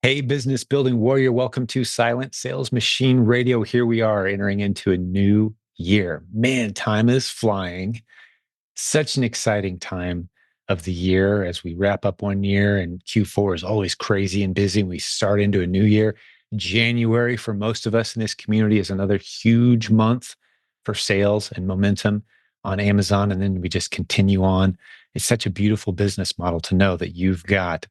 Hey, business building warrior, welcome to Silent Sales Machine Radio. Here we are entering into a new year. Man, time is flying. Such an exciting time of the year as we wrap up one year, and Q4 is always crazy and busy. We start into a new year. January, for most of us in this community, is another huge month for sales and momentum on Amazon. And then we just continue on. It's such a beautiful business model to know that you've got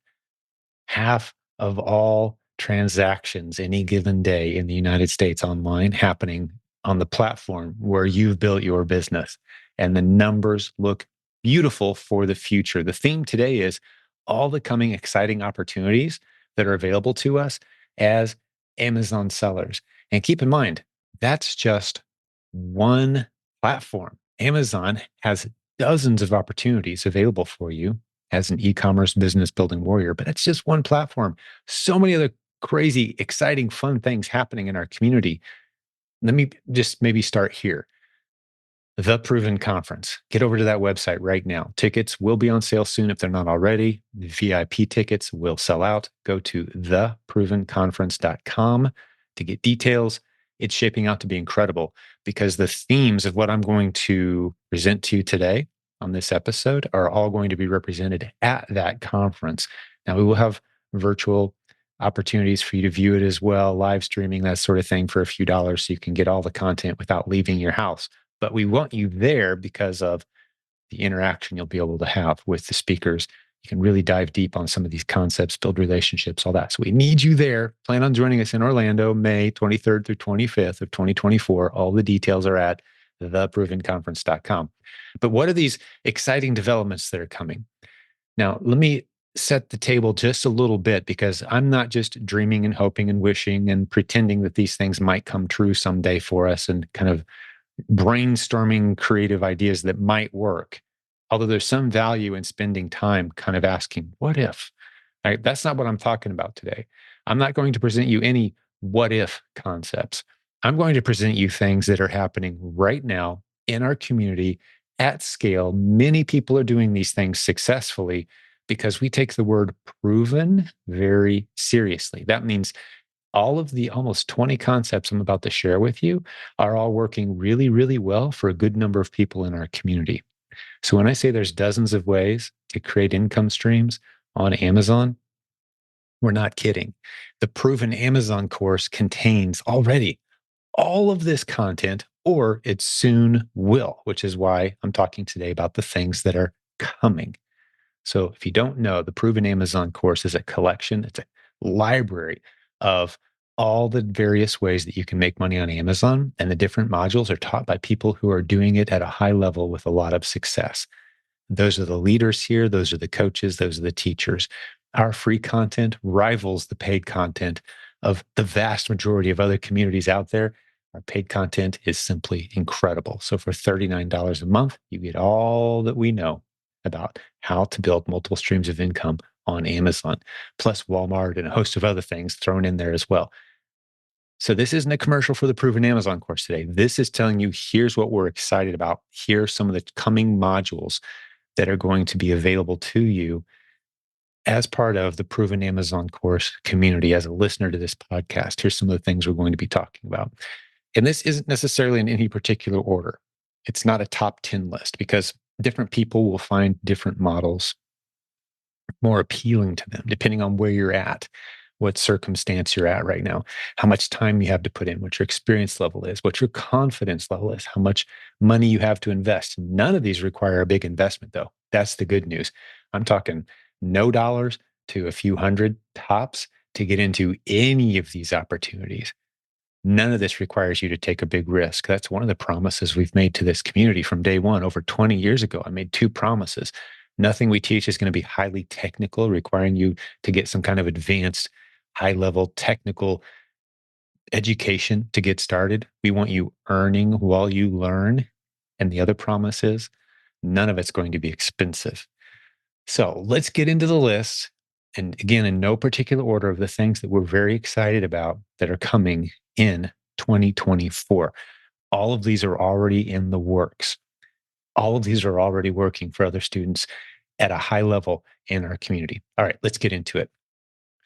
half of all transactions any given day in the United States online happening on the platform where you've built your business. And the numbers look beautiful for the future. The theme today is all the coming exciting opportunities that are available to us as Amazon sellers. And keep in mind, that's just one platform. Amazon has dozens of opportunities available for you as an e-commerce business building warrior, but it's just one platform. So many other crazy, exciting, fun things happening in our community. Let me just maybe start here. The Proven Conference. Get over to that website right now. Tickets will be on sale soon if they're not already. The VIP tickets will sell out. Go to theprovenconference.com to get details. It's shaping out to be incredible because the themes of what I'm going to present to you today on this episode are all going to be represented at that conference. Now, we will have virtual opportunities for you to view it as well, live streaming, that sort of thing for a few dollars so you can get all the content without leaving your house. But we want you there because of the interaction you'll be able to have with the speakers. You can really dive deep on some of these concepts, build relationships, all that. So we need you there. Plan on joining us in Orlando, May 23rd through 25th of 2024. All the details are at theprovenconference.com. But what are these exciting developments that are coming? Now, let me set the table just a little bit because I'm not just dreaming and hoping and wishing and pretending that these things might come true someday for us and kind of brainstorming creative ideas that might work. Although there's some value in spending time kind of asking, what if? Right? That's not what I'm talking about today. I'm not going to present you any what if concepts. I'm going to present you things that are happening right now in our community at scale. Many people are doing these things successfully because we take the word proven very seriously. That means all of the almost 20 concepts I'm about to share with you are all working really, really well for a good number of people in our community. So when I say there's dozens of ways to create income streams on Amazon, we're not kidding. The Proven Amazon course contains already all of this content, or it soon will, which is why I'm talking today about the things that are coming. So if you don't know, the Proven Amazon course is a collection, it's a library of all the various ways that you can make money on Amazon. And the different modules are taught by people who are doing it at a high level with a lot of success. Those are the leaders here, those are the coaches, those are the teachers. Our free content rivals the paid content of the vast majority of other communities out there. Our paid content is simply incredible. So for $39 a month, you get all that we know about how to build multiple streams of income on Amazon, plus Walmart and a host of other things thrown in there as well. So this isn't a commercial for the Proven Amazon course today. This is telling you, here's what we're excited about. Here's some of the coming modules that are going to be available to you as part of the Proven Amazon course community. As a listener to this podcast, here's some of the things we're going to be talking about. And this isn't necessarily in any particular order. It's not a top 10 list because different people will find different models more appealing to them, depending on where you're at, what circumstance you're at right now, how much time you have to put in, what your experience level is, what your confidence level is, how much money you have to invest. None of these require a big investment, though. That's the good news. I'm talking no dollars to a few hundred tops to get into any of these opportunities. None of this requires you to take a big risk. That's one of the promises we've made to this community from day one. Over 20 years ago, I made two promises. Nothing we teach is going to be highly technical, requiring you to get some kind of advanced, high level technical education to get started. We want you earning while you learn. And the other promise is none of it's going to be expensive. So let's get into the list. And again, in no particular order, of the things that we're very excited about that are coming in 2024. All of these are already in the works. All of these are already working for other students at a high level in our community. All right, let's get into it.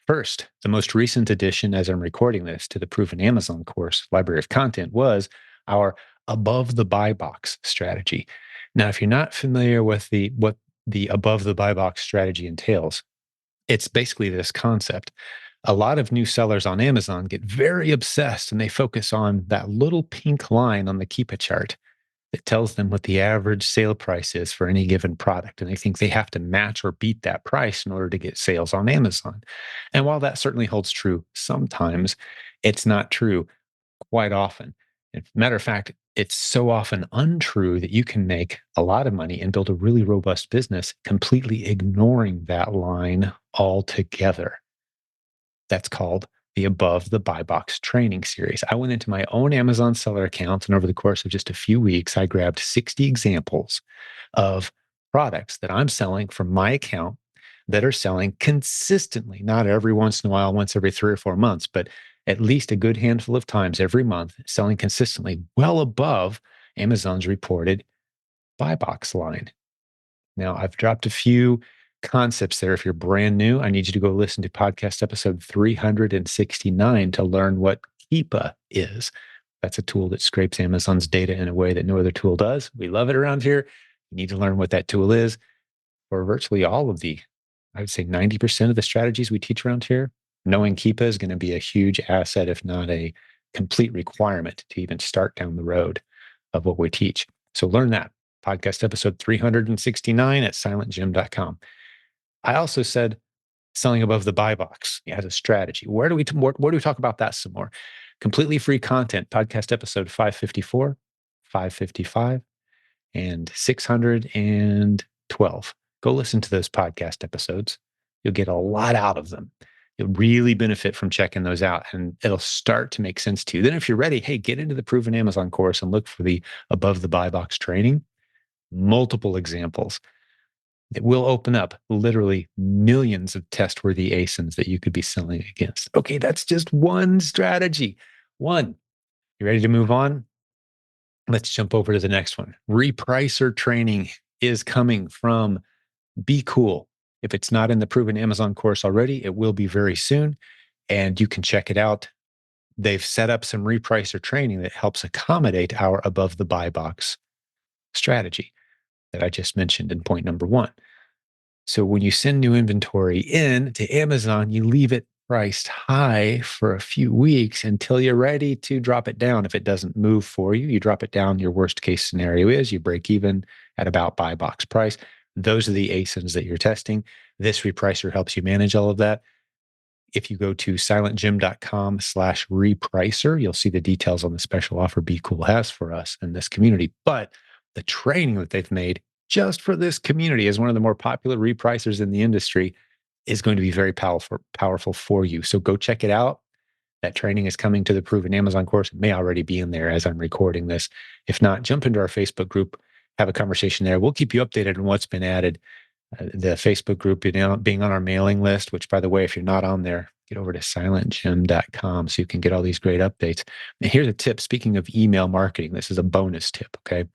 First, the most recent addition, as I'm recording this, to the Proven Amazon course library of content was our above the buy box strategy. Now, if you're not familiar with what the above the buy box strategy entails, it's basically this concept. A lot of new sellers on Amazon get very obsessed and they focus on that little pink line on the Keepa chart that tells them what the average sale price is for any given product. And they think they have to match or beat that price in order to get sales on Amazon. And while that certainly holds true sometimes, it's not true quite often. As a matter of fact, it's so often untrue that you can make a lot of money and build a really robust business completely ignoring that line altogether. That's called the Above the Buy Box training series. I went into my own Amazon seller account, and over the course of just a few weeks, I grabbed 60 examples of products that I'm selling from my account that are selling consistently, not every once in a while, once every 3 or 4 months, but at least a good handful of times every month, selling consistently well above Amazon's reported buy box line. Now, I've dropped a few concepts there. If you're brand new, I need you to go listen to podcast episode 369 to learn what Keepa is. That's a tool that scrapes Amazon's data in a way that no other tool does. We love it around here. You need to learn what that tool is for virtually all of I would say 90% of the strategies we teach around here. Knowing Keepa is going to be a huge asset, if not a complete requirement to even start down the road of what we teach. So learn that. Podcast episode 369 at silentjimdotcom. I also said selling above the buy box as a strategy. Where do we talk about that some more? Completely free content. Podcast episode 554, 555, and 612. Go listen to those podcast episodes. You'll get a lot out of them. You'll really benefit from checking those out, and it'll start to make sense to you. Then, if you're ready, hey, get into the Proven Amazon course and look for the Above the Buy Box training. Multiple examples. It will open up literally millions of test-worthy ASINs that you could be selling against. Okay, that's just one strategy. One. You ready to move on? Let's jump over to the next one. Repricer training is coming from Be Cool. If it's not in the Proven Amazon course already, it will be very soon, and you can check it out. They've set up some repricer training that helps accommodate our above the buy box strategy that I just mentioned in point number one. So when you send new inventory in to Amazon, you leave it priced high for a few weeks until you're ready to drop it down. If it doesn't move for you, you drop it down. Your worst case scenario is you break even at about buy box price. Those are the ASINs that you're testing. This repricer helps you manage all of that. If you go to silentjim.com/repricer, you'll see the details on the special offer Be Cool has for us in this community. But the training that they've made just for this community as one of the more popular repricers in the industry is going to be very powerful for you. So go check it out. That training is coming to the Proven Amazon course. It may already be in there as I'm recording this. If not, jump into our Facebook group, have a conversation there. We'll keep you updated on what's been added. The Facebook group, being on our mailing list, which, by the way, if you're not on there, get over to silentjim.com so you can get all these great updates. And here's a tip. Speaking of email marketing, this is a bonus tip, okay?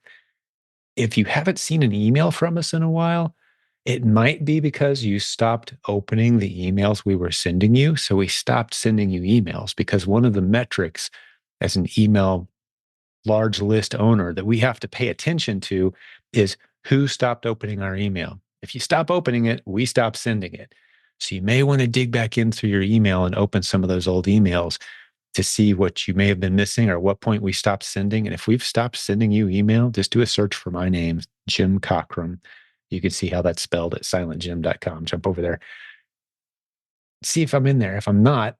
If you haven't seen an email from us in a while, it might be because you stopped opening the emails we were sending you. So we stopped sending you emails because one of the metrics as an email large list owner that we have to pay attention to is who stopped opening our email. If you stop opening it, we stop sending it. So you may want to dig back in through your email and open some of those old emails to see what you may have been missing or what point we stopped sending. And if we've stopped sending you email, just do a search for my name, Jim Cockrum. You can see how that's spelled at silentjim.com. Jump over there. See if I'm in there. If I'm not,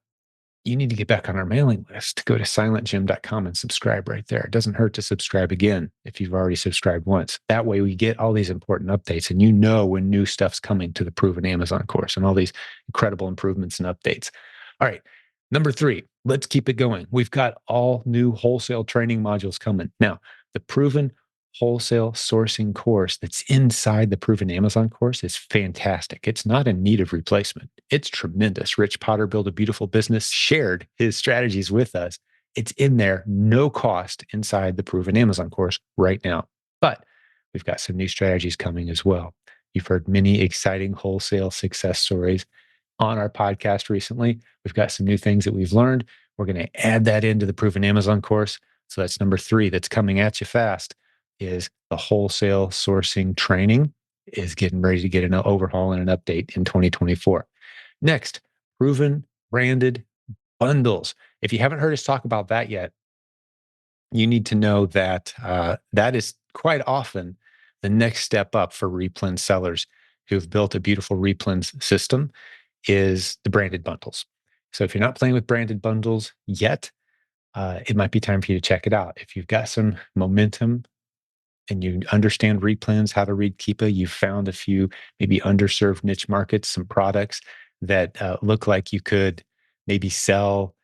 you need to get back on our mailing list. Go to silentjim.com and subscribe right there. It doesn't hurt to subscribe again if you've already subscribed once. That way we get all these important updates and you know when new stuff's coming to the Proven Amazon course and all these incredible improvements and updates. All right. Number 3, let's keep it going. We've got all new wholesale training modules coming. Now, the Proven Wholesale Sourcing course that's inside the Proven Amazon course is fantastic. It's not in need of replacement. It's tremendous. Rich Potter built a beautiful business, shared his strategies with us. It's in there, no cost inside the Proven Amazon course right now. But we've got some new strategies coming as well. You've heard many exciting wholesale success stories. on our podcast recently. We've got some new things that we've learned. We're going to add that into the Proven Amazon course. So that's number 3 that's coming at you fast is the wholesale sourcing training is getting ready to get an overhaul and an update in 2024. Next, proven branded bundles. If you haven't heard us talk about that yet, you need to know that that is quite often the next step up for Replens sellers who've built a beautiful Replens system is the branded bundles. So if you're not playing with branded bundles yet, it might be time for you to check it out. If you've got some momentum and you understand Replens, how to read Keepa, you've found a few maybe underserved niche markets, some products that look like you could maybe sell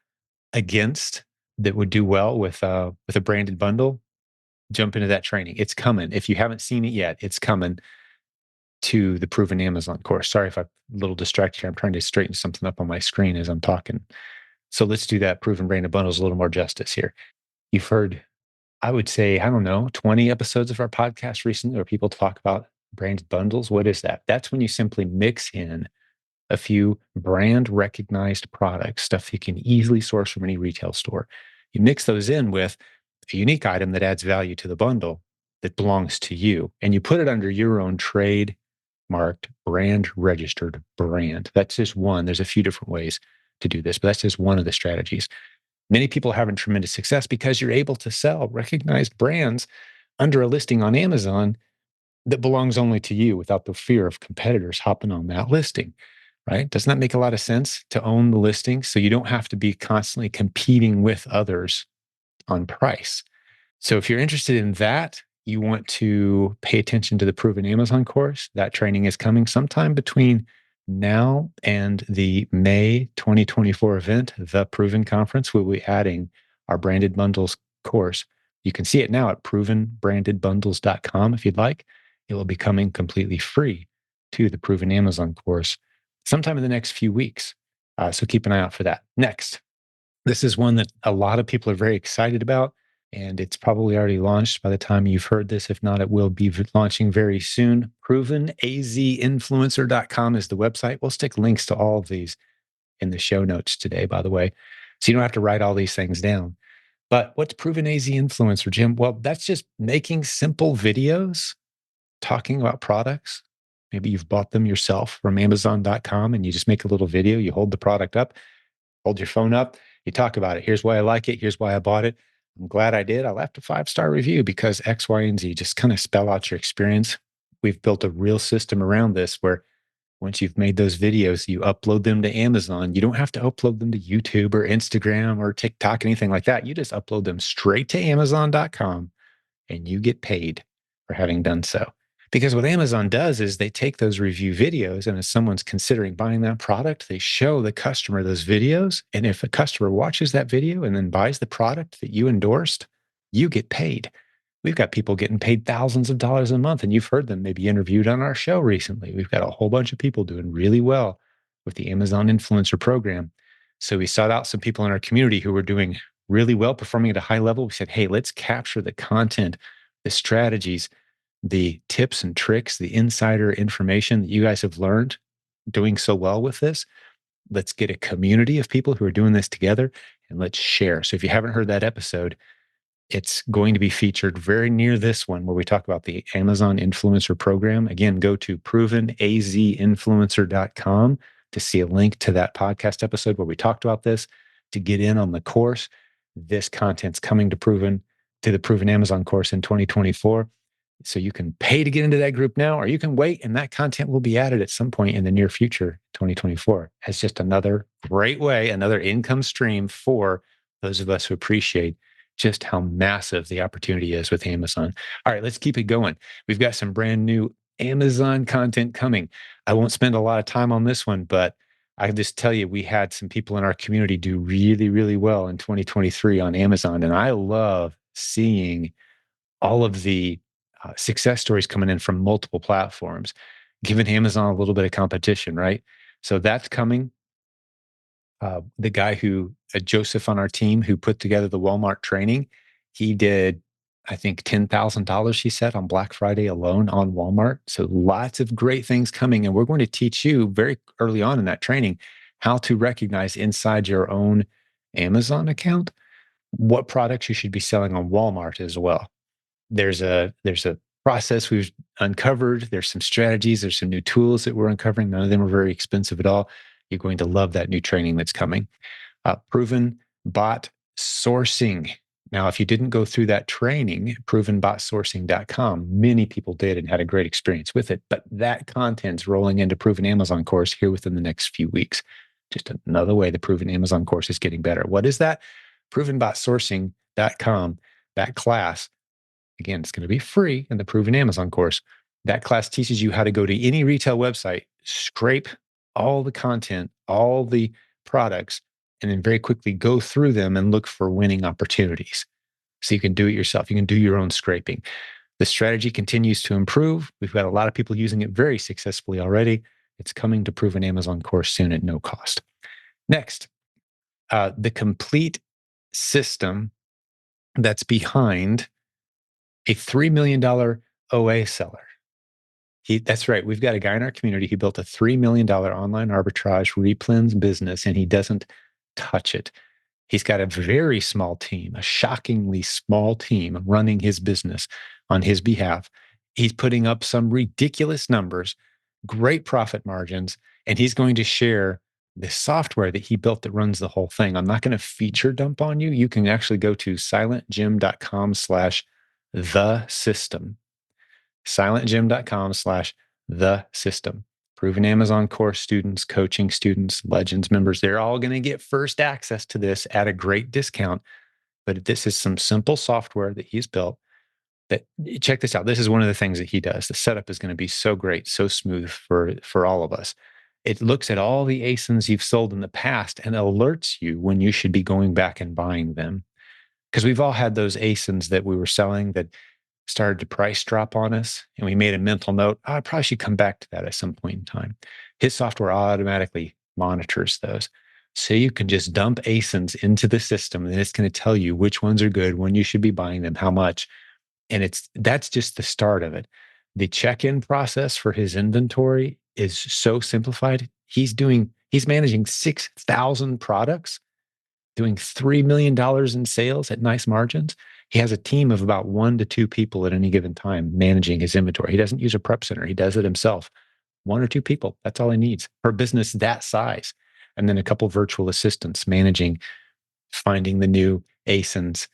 against that would do well with a branded bundle, jump into that training. It's coming. If you haven't seen it yet, it's coming to the Proven Amazon course. Sorry if I'm a little distracted here. I'm trying to straighten something up on my screen as I'm talking. So let's do that Proven Branded Bundles a little more justice here. You've heard, I would say, I don't know, 20 episodes of our podcast recently where people talk about branded bundles. What is that? That's when you simply mix in a few brand recognized products, stuff you can easily source from any retail store. You mix those in with a unique item that adds value to the bundle that belongs to you, and you put it under your own trade marked, brand registered brand. That's just one. There's a few different ways to do this, but that's just one of the strategies. Many people are having tremendous success because you're able to sell recognized brands under a listing on Amazon that belongs only to you without the fear of competitors hopping on that listing, right? Doesn't that make a lot of sense to own the listing so you don't have to be constantly competing with others on price? So if you're interested in that, you want to pay attention to the Proven Amazon course. That training is coming sometime between now and the May 2024 event, the Proven Conference. We'll be adding our branded bundles course. You can see it now at provenbrandedbundles.com if you'd like. It will be coming completely free to the Proven Amazon course sometime in the next few weeks. So keep an eye out for that. Next, this is one that a lot of people are very excited about, and it's probably already launched by the time you've heard this. If not, it will be launching very soon. ProvenAZinfluencer.com is the website. We'll stick links to all of these in the show notes today, by the way. So you don't have to write all these things down. But what's Proven AZ Influencer, Jim? Well, that's just making simple videos talking about products. Maybe you've bought them yourself from Amazon.com and you just make a little video. You hold the product up, hold your phone up, you talk about it. Here's why I like it. Here's why I bought it. I'm glad I did. I left a 5-star review because X, Y, and Z. Just kind of spell out your experience. We've built a real system around this where once you've made those videos, you upload them to Amazon. You don't have to upload them to YouTube or Instagram or TikTok, anything like that. You just upload them straight to Amazon.com and you get paid for having done so. Because what Amazon does is they take those review videos, and if someone's considering buying that product, they show the customer those videos. And if a customer watches that video and then buys the product that you endorsed, you get paid. We've got people getting paid thousands of dollars a month, and you've heard them maybe interviewed on our show recently. We've got a whole bunch of people doing really well with the Amazon Influencer Program. So we sought out some people in our community who were doing really well, performing at a high level. We said, hey, let's capture the content, the strategies, the tips and tricks, the insider information that you guys have learned doing so well with this. Let's get a community of people who are doing this together and let's share. So if you haven't heard that episode, it's going to be featured very near this one where we talk about the Amazon Influencer Program. Again, go to provenazinfluencer.com to see a link to that podcast episode where we talked about this, to get in on the course. This content's coming to the Proven Amazon course in 2024. So you can pay to get into that group now, or you can wait and that content will be added at some point in the near future, 2024. As just another great way, another income stream for those of us who appreciate just how massive the opportunity is with Amazon. All right, let's keep it going. We've got some brand new Amazon content coming. I won't spend a lot of time on this one, but I can just tell you, we had some people in our community do really, really well in 2023 on Amazon. And I love seeing all of the success stories coming in from multiple platforms, giving Amazon a little bit of competition, right? So that's coming. The guy Joseph on our team, who put together the Walmart training, he did I think $10,000 she said on Black Friday alone on Walmart. So lots of great things coming. And we're going to teach you very early on in that training how to recognize inside your own Amazon account what products you should be selling on Walmart as well. There's a process we've uncovered. There's some strategies. There's some new tools that we're uncovering. None of them are very expensive at all. You're going to love that new training that's coming. Proven bot sourcing. Now, if you didn't go through that training, provenbotsourcing.com, many people did and had a great experience with it. But that content's rolling into Proven Amazon course here within the next few weeks. Just another way the Proven Amazon course is getting better. What is that? Provenbotsourcing.com, that class. Again, it's going to be free in the Proven Amazon course. That class teaches you how to go to any retail website, scrape all the content, all the products, and then very quickly go through them and look for winning opportunities. So you can do it yourself. You can do your own scraping. The strategy continues to improve. We've got a lot of people using it very successfully already. It's coming to Proven Amazon course soon at no cost. Next, the complete system that's behind a $3 million OA seller. That's right. We've got a guy in our community who built a $3 million online arbitrage replens business, and he doesn't touch it. He's got a very small team, a shockingly small team running his business on his behalf. He's putting up some ridiculous numbers, great profit margins, and he's going to share the software that he built that runs the whole thing. I'm not going to feature dump on you. You can actually go to silentjimdotcom/the system. silentjim.com/the system. Proven Amazon course students, coaching students, Legends members, they're all going to get first access to this at a great discount. But this is some simple software that he's built that, check this out. This is one of the things that he does. The setup is going to be so great, so smooth for all of us. It looks at all the ASINs you've sold in the past and alerts you when you should be going back and buying them. Because we've all had those ASINs that we were selling that started to price drop on us, and we made a mental note, I probably should come back to that at some point in time. His software automatically monitors those. So you can just dump ASINs into the system, and it's going to tell you which ones are good, when you should be buying them, how much. And that's just the start of it. The check-in process for his inventory is so simplified. He's managing 6,000 products, doing $3 million in sales at nice margins. He has a team of about 1 to 2 people at any given time managing his inventory. He doesn't use a prep center. He does it himself. 1 or 2 people. That's all he needs for a business that size. And then a couple virtual assistants managing, finding the new ASINs,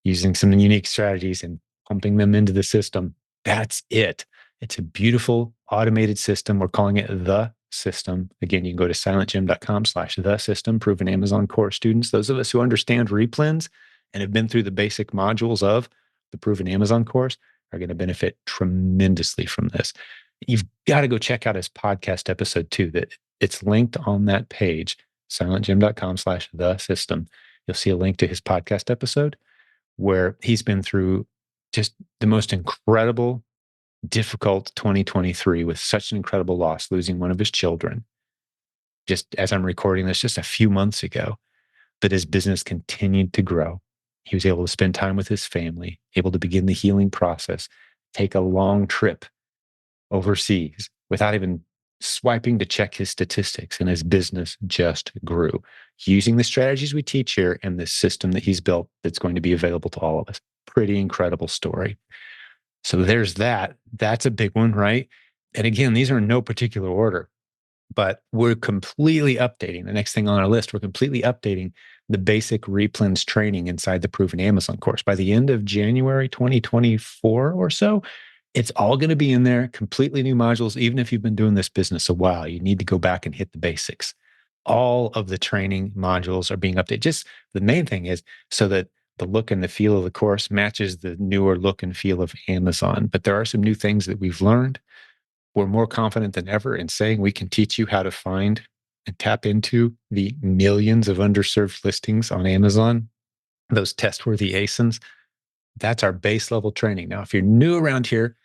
using some unique strategies and pumping them into the system. That's it. It's a beautiful automated system. We're calling it the system. Again, you can go to silentjim.com/the system, Proven Amazon course students. Those of us who understand replens and have been through the basic modules of the Proven Amazon course are going to benefit tremendously from this. You've got to go check out his podcast episode too. That it's linked on that page, silentjim.com/the system. You'll see a link to his podcast episode where he's been through just the most incredible, difficult 2023 with such an incredible loss, losing one of his children. Just as I'm recording this, just a few months ago, but his business continued to grow. He was able to spend time with his family, able to begin the healing process, take a long trip overseas without even swiping to check his statistics, and his business just grew using the strategies we teach here and the system that he's built that's going to be available to all of us. Pretty incredible story. So there's that. That's a big one, right? And again, these are in no particular order, but we're completely updating. The next thing on our list, we're completely updating the basic replens training inside the Proven Amazon course. By the end of January 2024 or so, it's all going to be in there, completely new modules. Even if you've been doing this business a while, you need to go back and hit the basics. All of the training modules are being updated. Just the main thing is so that the look and the feel of the course matches the newer look and feel of Amazon. But there are some new things that we've learned. We're more confident than ever in saying we can teach you how to find and tap into the millions of underserved listings on Amazon, those test-worthy ASINs. That's our base level training. Now, if you're new around here,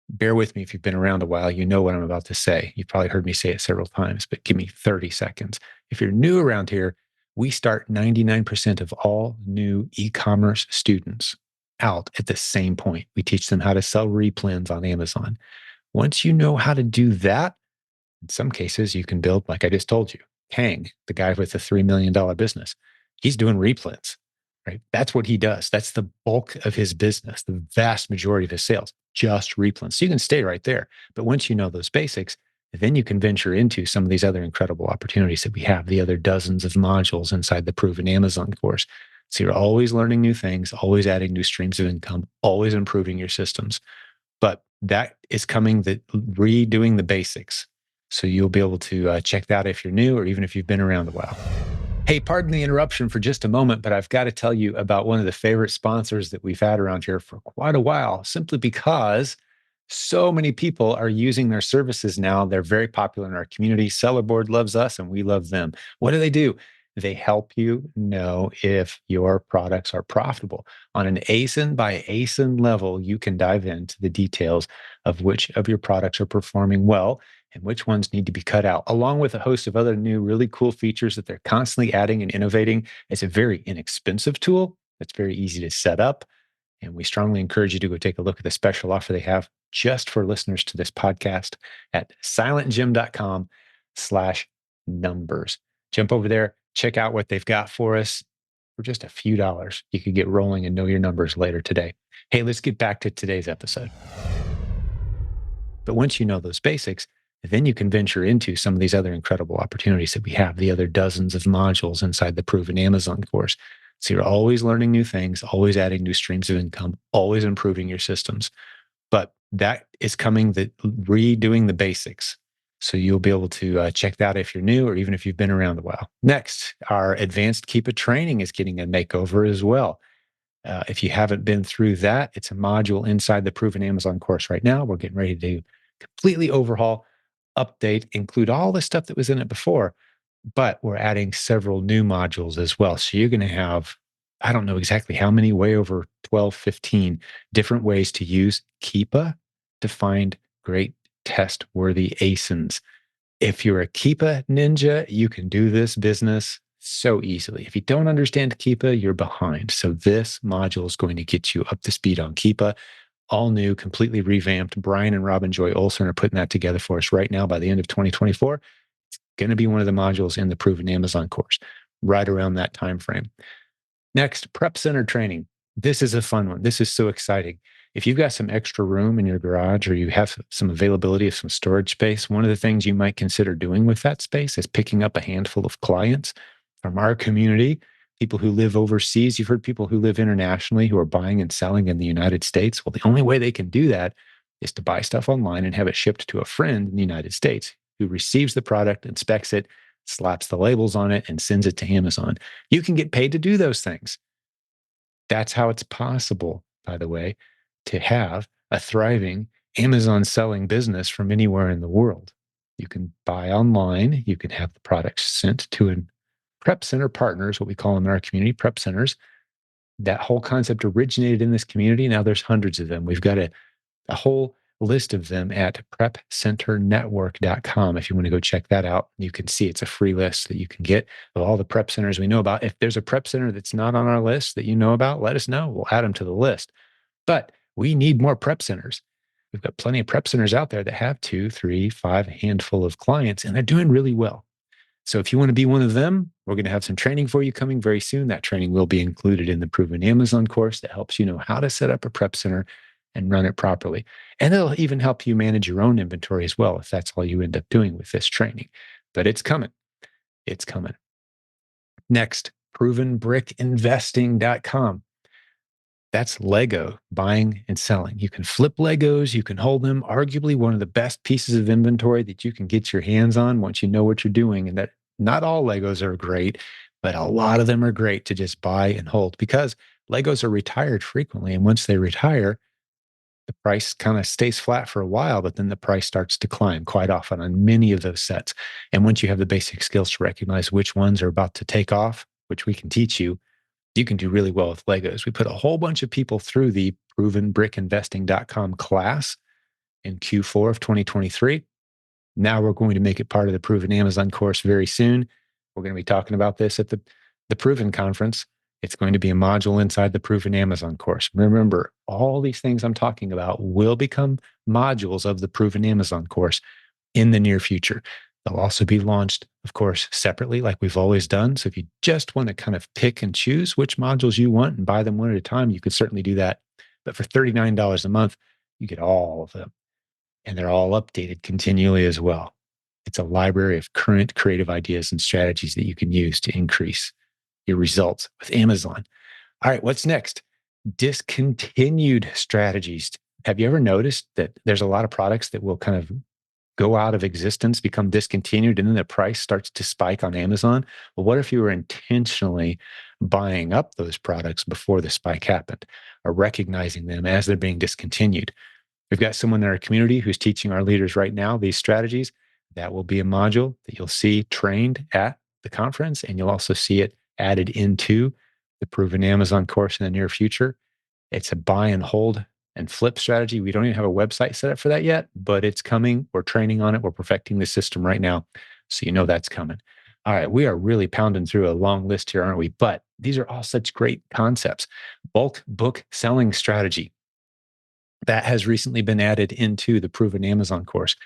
bear with me. If you've been around a while, you know what I'm about to say. You've probably heard me say it several times, but give me 30 seconds. If you're new around here, we start 99% of all new e-commerce students out at the same point. We teach them how to sell replens on Amazon. Once you know how to do that, in some cases, you can build, like I just told you, Kang, the guy with the $3 million business. He's doing replens, right? That's what he does. That's the bulk of his business, the vast majority of his sales, just replens. So you can stay right there. But once you know those basics, then you can venture into some of these other incredible opportunities that we have, the other dozens of modules inside the Proven Amazon course. So you're always learning new things, always adding new streams of income, always improving your systems. But that is coming, the redoing the basics. So you'll be able to check that if you're new or even if you've been around a while. Hey, pardon the interruption for just a moment, but I've got to tell you about one of the favorite sponsors that we've had around here for quite a while, simply because so many people are using their services now. They're very popular in our community. Seller Board loves us and we love them. What do? They help you know if your products are profitable. On an ASIN by ASIN level, you can dive into the details of which of your products are performing well and which ones need to be cut out, along with a host of other new, really cool features that they're constantly adding and innovating. It's a very inexpensive tool that's very easy to set up. And we strongly encourage you to go take a look at the special offer they have just for listeners to this podcast at silentjim.com/numbers. Jump over there, check out what they've got for us. For just a few dollars, you could get rolling and know your numbers later today. Hey, let's get back to today's episode. But once you know those basics, then you can venture into some of these other incredible opportunities that we have, the other dozens of modules inside the Proven Amazon course. So you're always learning new things, always adding new streams of income, always improving your systems. But that is coming, the redoing the basics. So you'll be able to check that if you're new or even if you've been around a while. Next, our advanced Keepa training is getting a makeover as well. If you haven't been through that, it's a module inside the Proven Amazon course right now. We're getting ready to completely overhaul, update, include all the stuff that was in it before, but we're adding several new modules as well. So you're going to have, I don't know exactly how many, way over 12, 15 different ways to use Keepa to find great test worthy ASINs. If you're a Keepa ninja, you can do this business so easily. If you don't understand Keepa, you're behind. So this module is going to get you up to speed on Keepa. All new, completely revamped. Brian and Robin Joy Olson are putting that together for us right now by the end of 2024. It's going to be one of the modules in the Proven Amazon course right around that time frame. Next, Prep Center training. This is a fun one. This is so exciting. If you've got some extra room in your garage or you have some availability of some storage space, one of the things you might consider doing with that space is picking up a handful of clients from our community, people who live overseas. You've heard people who live internationally who are buying and selling in the United States. Well, the only way they can do that is to buy stuff online and have it shipped to a friend in the United States who receives the product, inspects it, slaps the labels on it, and sends it to Amazon. You can get paid to do those things. That's how it's possible, by the way, to have a thriving Amazon selling business from anywhere in the world. You can buy online, you can have the products sent to a prep center partners, what we call them in our community, prep centers. That whole concept originated in this community. Now there's hundreds of them. We've got a whole list of them at prepcenternetwork.com. If you want to go check that out, you can see it's a free list that you can get of all the prep centers we know about. If there's a prep center that's not on our list that you know about, let us know. We'll add them to the list. But we need more prep centers. We've got plenty of prep centers out there that have 2, 3, 5, handful of clients, and they're doing really well. So if you want to be one of them, we're going to have some training for you coming very soon. That training will be included in the Proven Amazon course that helps you know how to set up a prep center and run it properly. And it'll even help you manage your own inventory as well, if that's all you end up doing with this training. But it's coming. It's coming. Next, provenbrickinvesting.com. That's Lego buying and selling. You can flip Legos, you can hold them. Arguably one of the best pieces of inventory that you can get your hands on once you know what you're doing. And that not all Legos are great, but a lot of them are great to just buy and hold because Legos are retired frequently. And once they retire, the price kind of stays flat for a while, but then the price starts to climb quite often on many of those sets. And once you have the basic skills to recognize which ones are about to take off, which we can teach you, you can do really well with Legos. We put a whole bunch of people through the provenbrickinvesting.com class in Q4 of 2023. Now we're going to make it part of the Proven Amazon course very soon. We're going to be talking about this at the Proven conference It's going to be a module inside the Proven Amazon course. Remember, all these things I'm talking about will become modules of the Proven Amazon course in the near future. They'll also be launched, of course, separately, like we've always done. So if you just want to kind of pick and choose which modules you want and buy them one at a time, you could certainly do that. But for $39 a month, you get all of them. And they're all updated continually as well. It's a library of current creative ideas and strategies that you can use to increase your results with Amazon. All right, what's next? Discontinued strategies. Have you ever noticed that there's a lot of products that will kind of go out of existence, become discontinued, and then the price starts to spike on Amazon? Well, what if you were intentionally buying up those products before the spike happened or recognizing them as they're being discontinued? We've got someone in our community who's teaching our leaders right now these strategies. That will be a module that you'll see trained at the conference, and you'll also see it added into the Proven Amazon course in the near future. It's a buy and hold and flip strategy. We don't even have a website set up for that yet, but it's coming. We're training on it. We're perfecting the system right now. So you know that's coming. All right. We are really pounding through a long list here, aren't we? But these are all such great concepts. Bulk book selling strategy that has recently been added into the Proven Amazon course.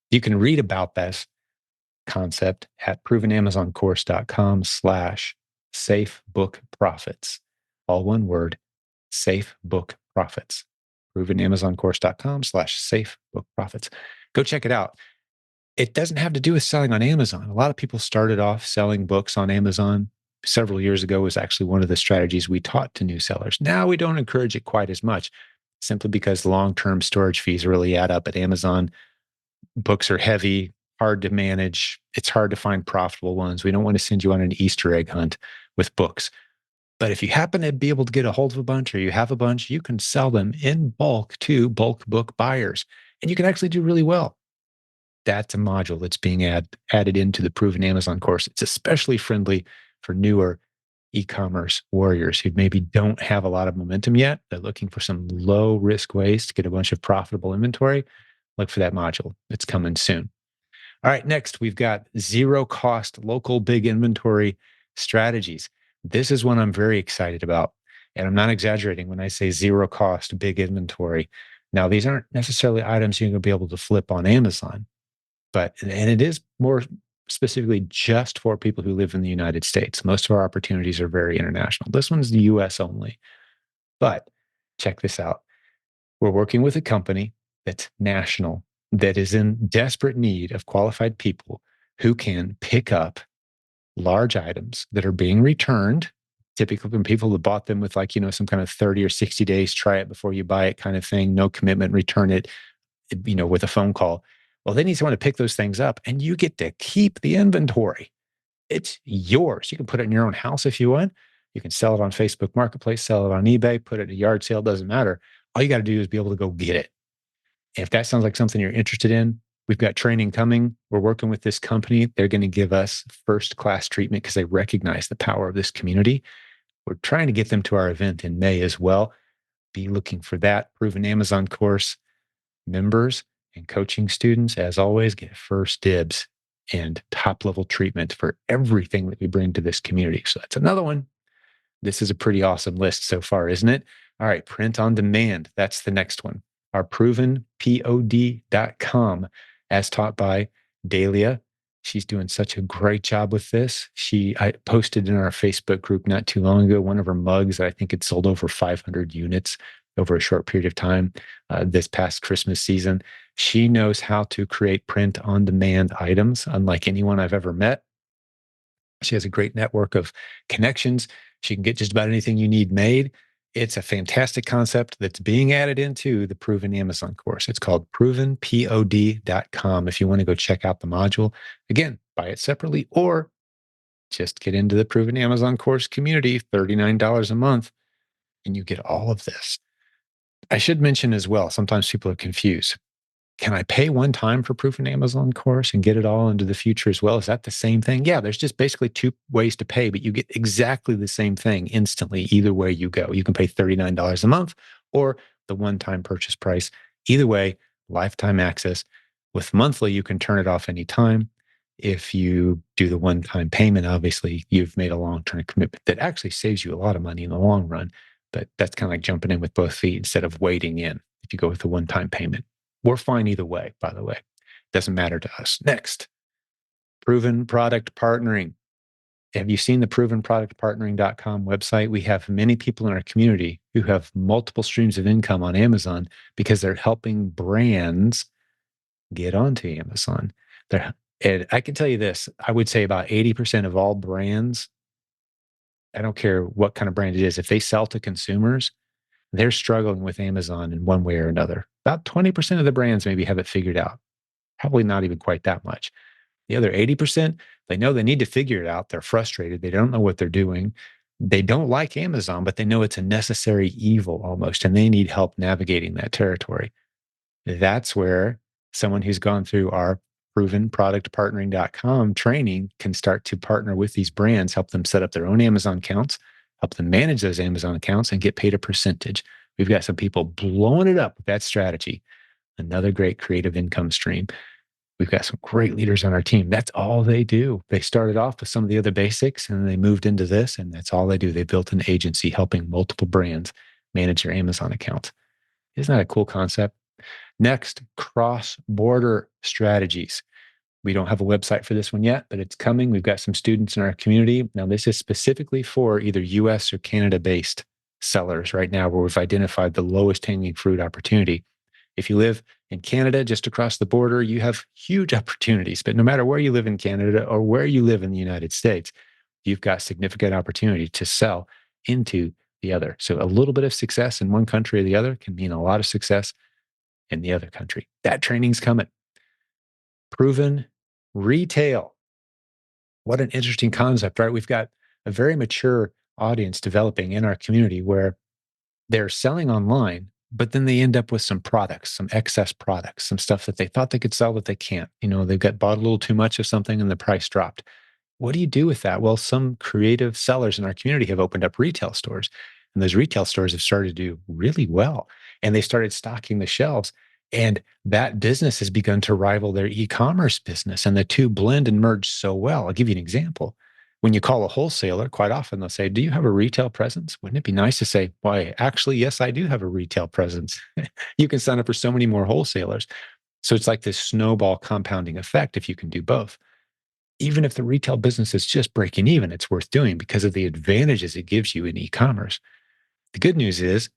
You can read about this concept at provenamazoncourse.com/safebookprofits. All one word, safe book profits. provenamazoncourse.com/safebookprofits. Go check it out. It doesn't have to do with selling on Amazon. A lot of people started off selling books on Amazon. Several years ago was actually one of the strategies we taught to new sellers. Now we don't encourage it quite as much, simply because long-term storage fees really add up at Amazon. Books are heavy, hard to manage. It's hard to find profitable ones. We don't want to send you on an Easter egg hunt with books. But if you happen to be able to get a hold of a bunch or you have a bunch, you can sell them in bulk to bulk book buyers. And you can actually do really well. That's a module that's being added into the Proven Amazon course. It's especially friendly for newer e-commerce warriors who maybe don't have a lot of momentum yet. They're looking for some low risk ways to get a bunch of profitable inventory. Look for that module. It's coming soon. All right, next we've got zero cost local big inventory strategies. This is one I'm very excited about. And I'm not exaggerating when I say zero cost big inventory. Now, these aren't necessarily items you're going to be able to flip on Amazon, and it is more specifically just for people who live in the United States. Most of our opportunities are very international. This one's the US only. But check this out. We're working with a company that's national, that is in desperate need of qualified people who can pick up large items that are being returned, typically from people who bought them with like, some kind of 30 or 60 days, try it before you buy it kind of thing, no commitment, return it, with a phone call. Well, they need someone to pick those things up and you get to keep the inventory. It's yours. You can put it in your own house if you want. You can sell it on Facebook Marketplace, sell it on eBay, put it in a yard sale, doesn't matter. All you got to do is be able to go get it. If that sounds like something you're interested in, we've got training coming. We're working with this company. They're going to give us first class treatment because they recognize the power of this community. We're trying to get them to our event in May as well. Be looking for that. Proven Amazon course members and coaching students, as always, get first dibs and top level treatment for everything that we bring to this community. So that's another one. This is a pretty awesome list so far, isn't it? All right, print on demand. That's the next one. Our provenpod.com, as taught by Dahlia. She's doing such a great job with this. I posted in our Facebook group not too long ago one of her mugs that I think had sold over 500 units over a short period of time this past Christmas season. She knows how to create print on demand items, unlike anyone I've ever met. She has a great network of connections. She can get just about anything you need made. It's a fantastic concept that's being added into the Proven Amazon course. It's called provenpod.com if you want to go check out the module. Again, buy it separately or just get into the Proven Amazon course community, $39 a month, and you get all of this. I should mention as well, sometimes people are confused. Can I pay one time for Proven Amazon course and get it all into the future as well? Is that the same thing? Yeah, there's just basically two ways to pay, but you get exactly the same thing instantly, either way you go. You can pay $39 a month or the one-time purchase price. Either way, lifetime access. With monthly, you can turn it off anytime. If you do the one-time payment, obviously you've made a long-term commitment that actually saves you a lot of money in the long run. But that's kind of like jumping in with both feet instead of waiting in if you go with the one-time payment. We're fine either way, by the way. Doesn't matter to us. Next, proven product partnering. Have you seen the provenproductpartnering.com website? We have many people in our community who have multiple streams of income on Amazon because they're helping brands get onto Amazon. They're, and I can tell you this, I would say about 80% of all brands, I don't care what kind of brand it is, if they sell to consumers, they're struggling with Amazon in one way or another. About 20% of the brands maybe have it figured out. Probably not even quite that much. The other 80%, they know they need to figure it out. They're frustrated. They don't know what they're doing. They don't like Amazon, but they know it's a necessary evil almost, and they need help navigating that territory. That's where someone who's gone through our provenproductpartnering.com training can start to partner with these brands, help them set up their own Amazon accounts, help them manage those Amazon accounts, and get paid a percentage. We've got some people blowing it up with that strategy. Another great creative income stream. We've got some great leaders on our team. That's all they do. They started off with some of the other basics and they moved into this, and that's all they do. They built an agency helping multiple brands manage their Amazon accounts. Isn't that a cool concept? Next, cross-border strategies. We don't have a website for this one yet, but it's coming. We've got some students in our community. Now, this is specifically for either US or Canada based sellers right now, where we've identified the lowest hanging fruit opportunity. If you live in Canada, just across the border, you have huge opportunities. But no matter where you live in Canada or where you live in the United States, you've got significant opportunity to sell into the other. So a little bit of success in one country or the other can mean a lot of success in the other country. That training's coming. Proven retail. What an interesting concept, right? We've got a very mature audience developing in our community where they're selling online, but then they end up with some products, some excess products, some stuff that they thought they could sell that they can't. They've got bought a little too much of something and the price dropped. What do you do with that? Well, some creative sellers in our community have opened up retail stores, and those retail stores have started to do really well. And they started stocking the shelves. And that business has begun to rival their e commerce business. And the two blend and merge so well. I'll give you an example. When you call a wholesaler, quite often they'll say, "Do you have a retail presence?" Wouldn't it be nice to say, "Why, actually, yes, I do have a retail presence." You can sign up for so many more wholesalers. So it's like this snowball compounding effect if you can do both. Even if the retail business is just breaking even, it's worth doing because of the advantages it gives you in e commerce. The good news is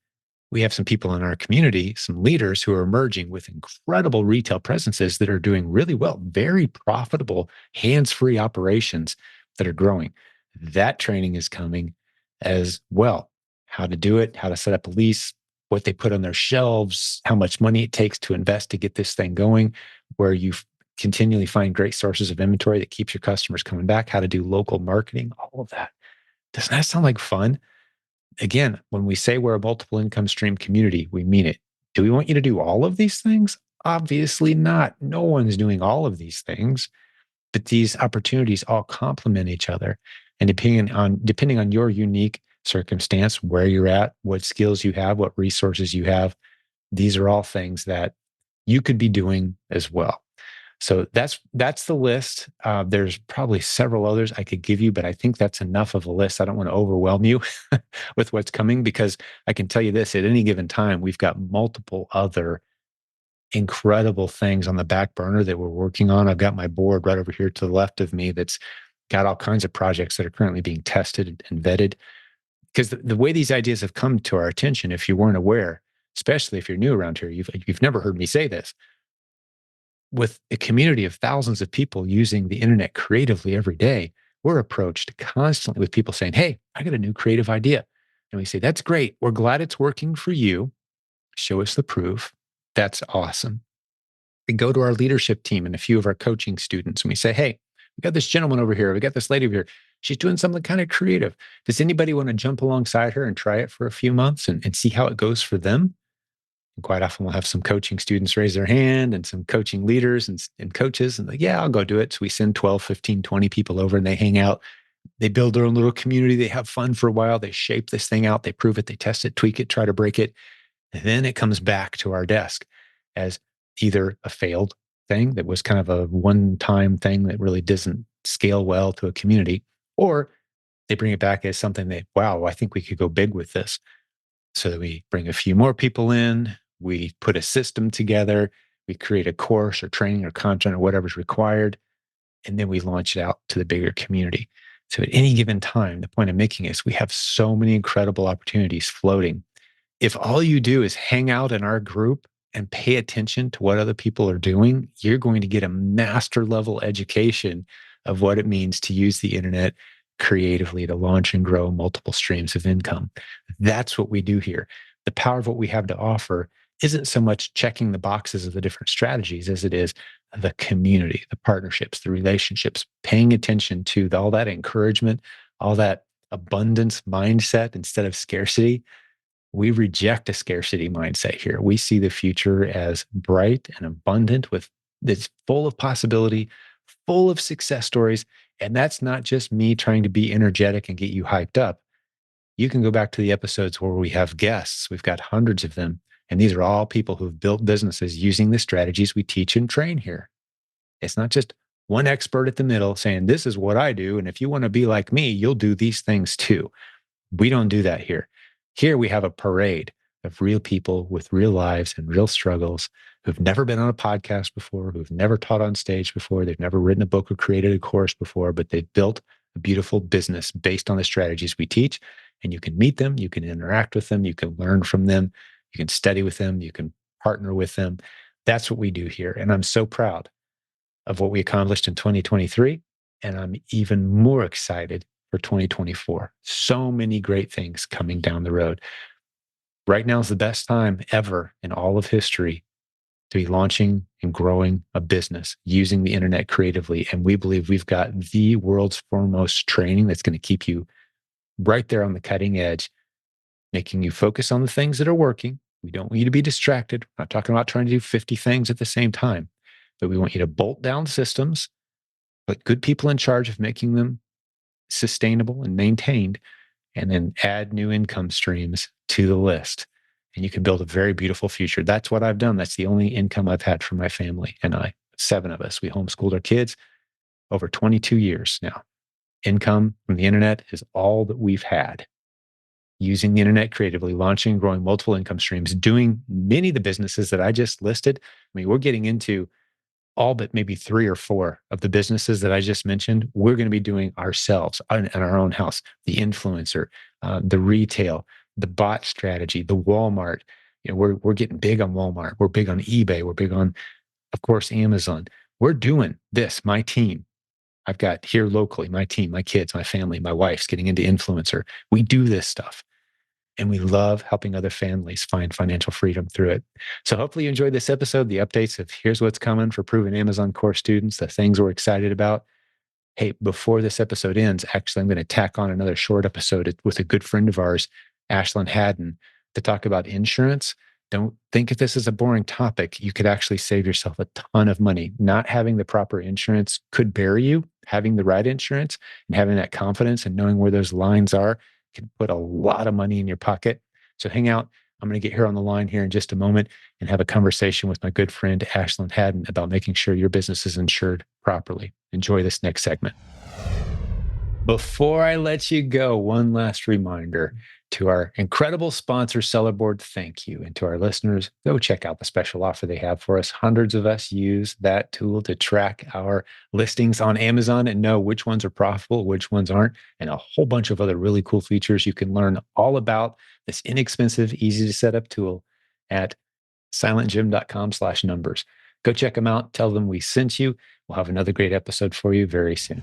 we have some people in our community, some leaders who are emerging with incredible retail presences that are doing really well, very profitable, hands free operations that are growing. That training is coming as well. How to do it, how to set up a lease, what they put on their shelves, how much money it takes to invest to get this thing going, where you continually find great sources of inventory that keeps your customers coming back, how to do local marketing, all of that. Doesn't that sound like fun? Again, when we say we're a multiple income stream community, we mean it. Do we want you to do all of these things? Obviously not. No one's doing all of these things, but these opportunities all complement each other. And depending on your unique circumstance, where you're at, what skills you have, what resources you have, these are all things that you could be doing as well. So that's the list. There's probably several others I could give you, but I think that's enough of a list. I don't want to overwhelm you with what's coming because I can tell you this: at any given time, we've got multiple other incredible things on the back burner that we're working on. I've got my board right over here to the left of me that's got all kinds of projects that are currently being tested and vetted. Because the way these ideas have come to our attention, if you weren't aware, especially if you're new around here, you've never heard me say this, with a community of thousands of people using the internet creatively every day, we're approached constantly with people saying, "Hey, I got a new creative idea." And we say, "That's great. We're glad it's working for you. Show us the proof." That's awesome. We go to our leadership team and a few of our coaching students and we say, "Hey, we got this gentleman over here. We got this lady over here. She's doing something kind of creative. Does anybody want to jump alongside her and try it for a few months and see how it goes for them?" And quite often we'll have some coaching students raise their hand and some coaching leaders and coaches and like, "Yeah, I'll go do it." So we send 12, 15, 20 people over and they hang out. They build their own little community. They have fun for a while. They shape this thing out. They prove it. They test it, tweak it, try to break it. And then it comes back to our desk as either a failed thing that was kind of a one-time thing that really doesn't scale well to a community, or they bring it back as something that, wow, I think we could go big with this. So that we bring a few more people in, we put a system together, we create a course or training or content or whatever's required, and then we launch it out to the bigger community. So at any given time, the point I'm making is we have so many incredible opportunities floating. If all you do is hang out in our group and pay attention to what other people are doing, you're going to get a master level education of what it means to use the internet creatively to launch and grow multiple streams of income. That's what we do here. The power of what we have to offer isn't so much checking the boxes of the different strategies as it is the community, the partnerships, the relationships, paying attention to all that encouragement, all that abundance mindset instead of scarcity. We reject a scarcity mindset here. We see the future as bright and abundant with that's full of possibility, full of success stories. And that's not just me trying to be energetic and get you hyped up. You can go back to the episodes where we have guests. We've got hundreds of them. And these are all people who've built businesses using the strategies we teach and train here. It's not just one expert at the middle saying, this is what I do. And if you want to be like me, you'll do these things too. We don't do that here. Here we have a parade of real people with real lives and real struggles who've never been on a podcast before, who've never taught on stage before, they've never written a book or created a course before, but they've built a beautiful business based on the strategies we teach. And you can meet them, you can interact with them, you can learn from them, you can study with them, you can partner with them. That's what we do here. And I'm so proud of what we accomplished in 2023. And I'm even more excited for 2024. So many great things coming down the road. Right now is the best time ever in all of history to be launching and growing a business using the internet creatively. And we believe we've got the world's foremost training that's going to keep you right there on the cutting edge, making you focus on the things that are working. We don't want you to be distracted. We're not talking about trying to do 50 things at the same time, but we want you to bolt down systems, put good people in charge of making them sustainable and maintained, and then add new income streams to the list. And you can build a very beautiful future. That's what I've done. That's the only income I've had from my family and I, 7 of us. We homeschooled our kids over 22 years now. Income from the internet is all that we've had. Using the internet creatively, launching and growing multiple income streams, doing many of the businesses that I just listed. I mean, we're getting into all but maybe 3 or 4 of the businesses that I just mentioned, we're going to be doing ourselves in our own house. The influencer, the retail, the bot strategy, the Walmart. You know, we're getting big on Walmart. We're big on eBay. We're big on, of course, Amazon. We're doing this. My team. I've got here locally, my team, my kids, my family, my wife's getting into influencer. We do this stuff. And we love helping other families find financial freedom through it. So hopefully you enjoyed this episode, the updates of here's what's coming for proven Amazon course students, the things we're excited about. Hey, before this episode ends, actually, I'm going to tack on another short episode with a good friend of ours, Ashlyn Haddon, to talk about insurance. Don't think if this is a boring topic, you could actually save yourself a ton of money. Not having the proper insurance could bury you. Having the right insurance and having that confidence and knowing where those lines are can put a lot of money in your pocket. So hang out. I'm going to get here on the line here in just a moment and have a conversation with my good friend, Ashlyn Haddon, about making sure your business is insured properly. Enjoy this next segment. Before I let you go, one last reminder to our incredible sponsor, Sellerboard, thank you. And to our listeners, go check out the special offer they have for us. Hundreds of us use that tool to track our listings on Amazon and know which ones are profitable, which ones aren't, and a whole bunch of other really cool features. You can learn all about this inexpensive, easy to set up tool at silentjimdotcom/numbers. Go check them out. Tell them we sent you. We'll have another great episode for you very soon.